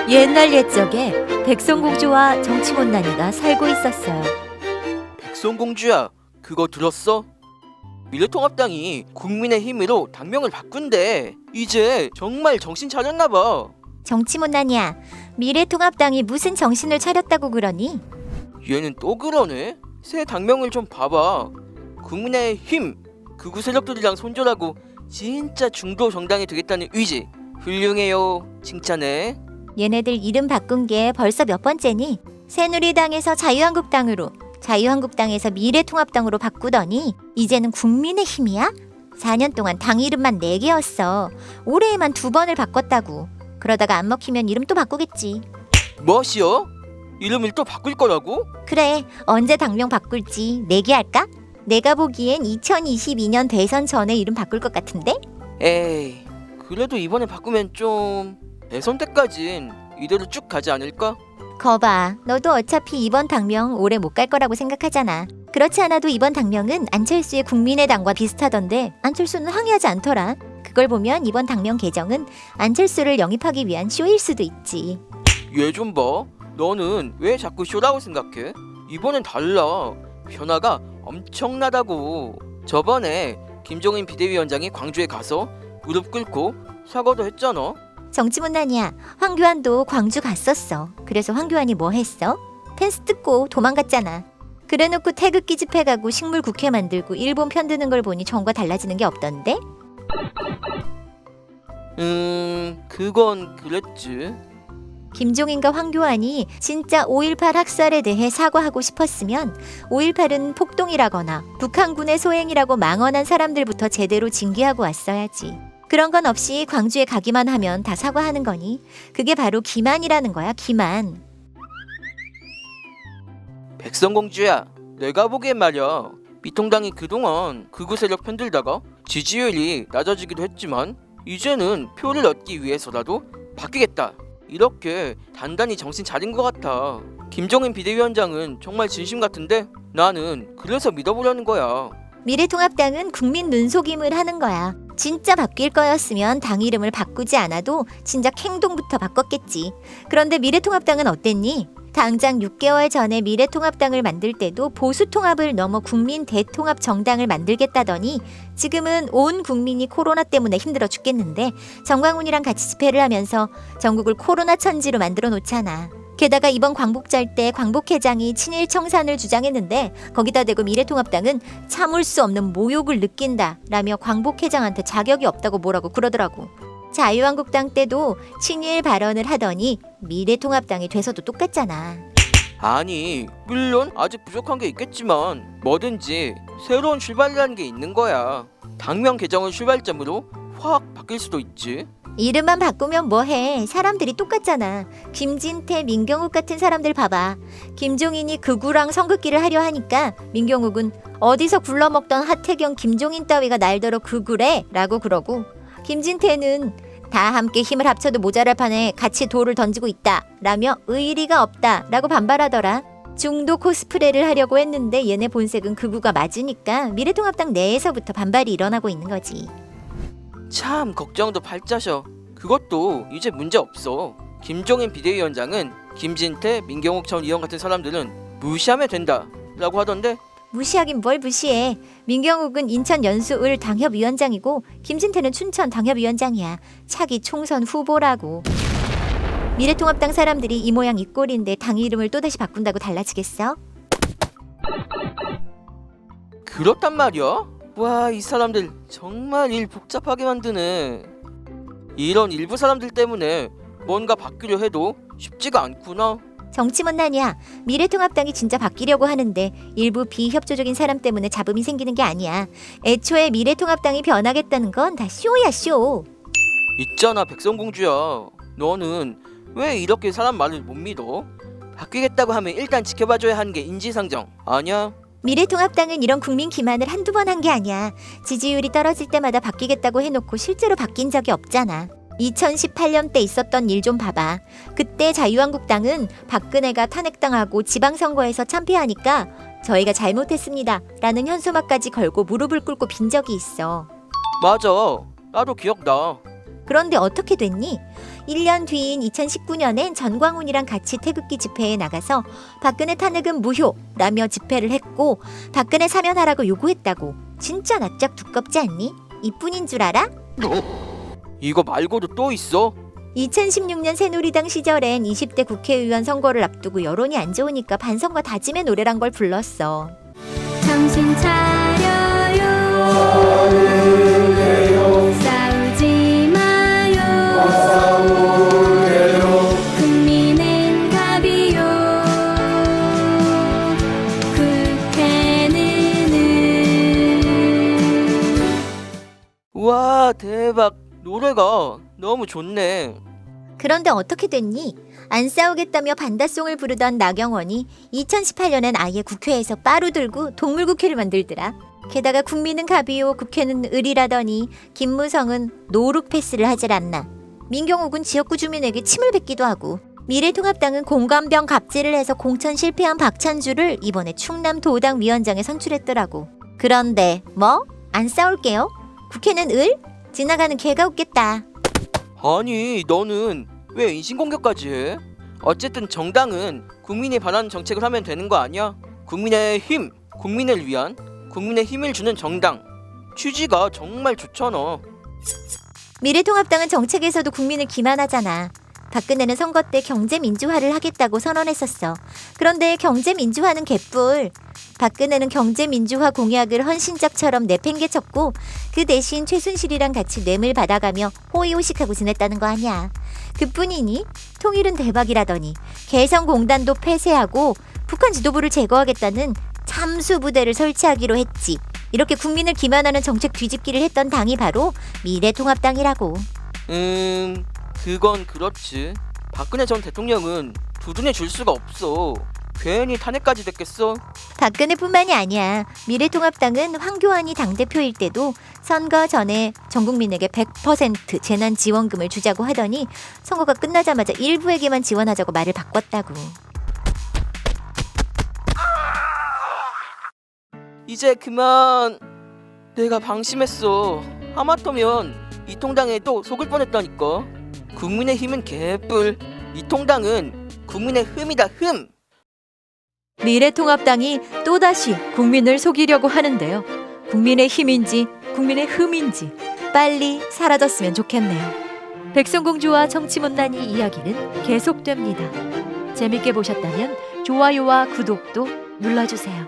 옛날 옛적에 백성공주와 정치못난이가 살고 있었어요. 백성공주야, 그거 들었어? 미래통합당이 국민의힘으로 당명을 바꾼대. 이제 정말 정신 차렸나봐. 정치못난이야, 미래통합당이 무슨 정신을 차렸다고 그러니? 얘는 또 그러네. 새 당명을 좀 봐봐. 국민의힘, 극우 세력들이랑 손절하고 진짜 중도 정당이 되겠다는 의지. 훌륭해요. 칭찬해. 얘네들 이름 바꾼 게 벌써 몇 번째니? 새누리당에서 자유한국당으로, 자유한국당에서 미래통합당으로 바꾸더니 이제는 국민의힘이야? 4년 동안 당 이름만 4개였어. 올해에만 2번을 바꿨다고. 그러다가 안 먹히면 이름 또 바꾸겠지. 뭐시여? 이름을 또 바꿀 거라고? 그래, 언제 당명 바꿀지 내기할까? 내가 보기엔 2022년 대선 전에 이름 바꿀 것 같은데? 에이, 그래도 이번에 바꾸면 좀 대선 때까진 이대로 쭉 가지 않을까? 거봐, 너도 어차피 이번 당명 오래 못 갈 거라고 생각하잖아. 그렇지 않아도 이번 당명은 안철수의 국민의당과 비슷하던데 안철수는 항의하지 않더라. 그걸 보면 이번 당명 개정은 안철수를 영입하기 위한 쇼일 수도 있지. 얘 좀 봐. 너는 왜 자꾸 쇼라고 생각해? 이번엔 달라. 변화가 엄청나다고. 저번에 김종인 비대위원장이 광주에 가서 무릎 꿇고 사과도 했잖아. 정치문난이야, 황교안도 광주 갔었어. 그래서 황교안이 뭐 했어? 펜스 뜯고 도망갔잖아. 그래놓고 태극기 집회 가고 식물 국회 만들고 일본 편드는 걸 보니 정과 달라지는 게 없던데? 그건 그랬지. 김종인과 황교안이 진짜 5.18 학살에 대해 사과하고 싶었으면 5.18은 폭동이라거나 북한군의 소행이라고 망언한 사람들부터 제대로 징계하고 왔어야지. 그런 건 없이 광주에 가기만 하면 다 사과하는 거니? 그게 바로 기만이라는 거야, 기만. 백성공주야, 내가 보기엔 말이야. 미통당이 그동안 극우 세력 편들다가 지지율이 낮아지기도 했지만 이제는 표를 얻기 위해서라도 바뀌겠다. 이렇게 단단히 정신 차린 것 같아. 김종인 비대위원장은 정말 진심 같은데 나는 그래서 믿어보려는 거야. 미래통합당은 국민 눈속임을 하는 거야. 진짜 바뀔 거였으면 당 이름을 바꾸지 않아도 진작 행동부터 바꿨겠지. 그런데 미래통합당은 어땠니? 당장 6개월 전에 미래통합당을 만들 때도 보수통합을 넘어 국민 대통합 정당을 만들겠다더니 지금은 온 국민이 코로나 때문에 힘들어 죽겠는데 정광훈이랑 같이 집회를 하면서 전국을 코로나 천지로 만들어 놓잖아. 게다가 이번 광복절 때 광복회장이 친일 청산을 주장했는데 거기다 대고 미래통합당은 참을 수 없는 모욕을 느낀다 라며 광복회장한테 자격이 없다고 뭐라고 그러더라고. 자유한국당 때도 친일 발언을 하더니 미래통합당이 돼서도 똑같잖아. 아니, 물론 아직 부족한 게 있겠지만 뭐든지 새로운 출발이라는 게 있는 거야. 당명 개정을 출발점으로 확 바뀔 수도 있지. 이름만 바꾸면 뭐해. 사람들이 똑같잖아. 김진태, 민경욱 같은 사람들 봐봐. 김종인이 극우랑 선긋기를 하려 하니까 민경욱은 어디서 굴러먹던 하태경, 김종인 따위가 날더러 극우래 라고 그러고, 김진태는 다 함께 힘을 합쳐도 모자랄 판에 같이 돌을 던지고 있다 라며 의리가 없다 라고 반발하더라. 중도 코스프레를 하려고 했는데 얘네 본색은 극우가 맞으니까 미래통합당 내에서부터 반발이 일어나고 있는 거지. 참 걱정도 팔자셔. 그것도 이제 문제 없어. 김종인 비대위원장은 김진태, 민경욱 전 의원 같은 사람들은 무시하면 된다 라고 하던데. 무시하긴 뭘 무시해. 민경욱은 인천 연수을 당협위원장이고 김진태는 춘천 당협위원장이야. 차기 총선 후보라고. 미래통합당 사람들이 이 모양 이 꼴인데 당 이름을 또다시 바꾼다고 달라지겠어? 그렇단 말이야? 와, 이 사람들 정말 일 복잡하게 만드네. 이런 일부 사람들 때문에 뭔가 바뀌려 해도 쉽지가 않구나. 정치문난이야. 미래통합당이 진짜 바뀌려고 하는데 일부 비협조적인 사람 때문에 잡음이 생기는 게 아니야. 애초에 미래통합당이 변하겠다는 건 다 쇼야, 쇼. 있잖아, 백성공주야. 너는 왜 이렇게 사람 말을 못 믿어? 바뀌겠다고 하면 일단 지켜봐줘야 하는 게 인지상정 아니야? 미래통합당은 이런 국민 기만을 한두 번 한 게 아니야. 지지율이 떨어질 때마다 바뀌겠다고 해놓고 실제로 바뀐 적이 없잖아. 2018년 때 있었던 일 좀 봐봐. 그때 자유한국당은 박근혜가 탄핵당하고 지방선거에서 참패하니까 저희가 잘못했습니다 라는 현수막까지 걸고 무릎을 꿇고 빈 적이 있어. 맞아. 나도 기억나. 그런데 어떻게 됐니? 1년 뒤인 2019년엔 전광훈이랑 같이 태극기 집회에 나가서 박근혜 탄핵은 무효라며 집회를 했고 박근혜 사면하라고 요구했다고. 진짜 낯짝 두껍지 않니? 이뿐인 줄 알아? 이거 말고도 또 있어? 2016년 새누리당 시절엔 20대 국회의원 선거를 앞두고 여론이 안 좋으니까 반성과 다짐의 노래란 걸 불렀어. 정신 차려요. 싸우지 마요. 국민은 갑이요. 국회는 은. 우와, 대박. 노래가 너무 좋네. 그런데 어떻게 됐니? 안 싸우겠다며 반다송을 부르던 나경원이 2018년엔 아예 국회에서 빠루 들고 동물국회를 만들더라. 게다가 국민은 갑이요 국회는 을이라더니 김무성은 노룩 패스를 하질 않나. 민경욱은 지역구 주민에게 침을 뱉기도 하고 미래통합당은 공감병 갑질을 해서 공천 실패한 박찬주를 이번에 충남도당 위원장에 선출했더라고. 그런데 뭐? 안 싸울게요? 국회는 을? 지나가는 개가 웃겠다. 아니, 너는 왜 인신공격까지 해? 어쨌든 정당은 국민이 바라는 정책을 하면 되는 거 아니야? 국민의 힘, 국민을 위한, 국민의 힘을 주는 정당. 취지가 정말 좋잖아. 미래통합당은 정책에서도 국민을 기만하잖아. 박근혜는 선거 때 경제민주화를 하겠다고 선언했었어. 그런데 경제민주화는 개뿔. 박근혜는 경제민주화 공약을 헌신짝처럼 내팽개쳤고 그 대신 최순실이랑 같이 뇌물 받아가며 호의호식하고 지냈다는 거 아니야. 그뿐이니? 통일은 대박이라더니 개성공단도 폐쇄하고 북한 지도부를 제거하겠다는 참수부대를 설치하기로 했지. 이렇게 국민을 기만하는 정책 뒤집기를 했던 당이 바로 미래통합당이라고. 그건 그렇지. 박근혜 전 대통령은 두둔해 줄 수가 없어. 괜히 탄핵까지 됐겠어? 박근혜뿐만이 아니야. 미래통합당은 황교안이 당대표일 때도 선거 전에 전 국민에게 100% 재난지원금을 주자고 하더니 선거가 끝나자마자 일부에게만 지원하자고 말을 바꿨다고. 이제 그만. 내가 방심했어. 하마터면 이 통당에 또 속을 뻔했다니까. 국민의 힘은 개뿔. 이 통당은 국민의 흠이다, 흠. 미래통합당이 또다시 국민을 속이려고 하는데요. 국민의 힘인지 국민의 흠인지 빨리 사라졌으면 좋겠네요. 백성공주와 정치문난이 이야기는 계속됩니다. 재밌게 보셨다면 좋아요와 구독도 눌러주세요.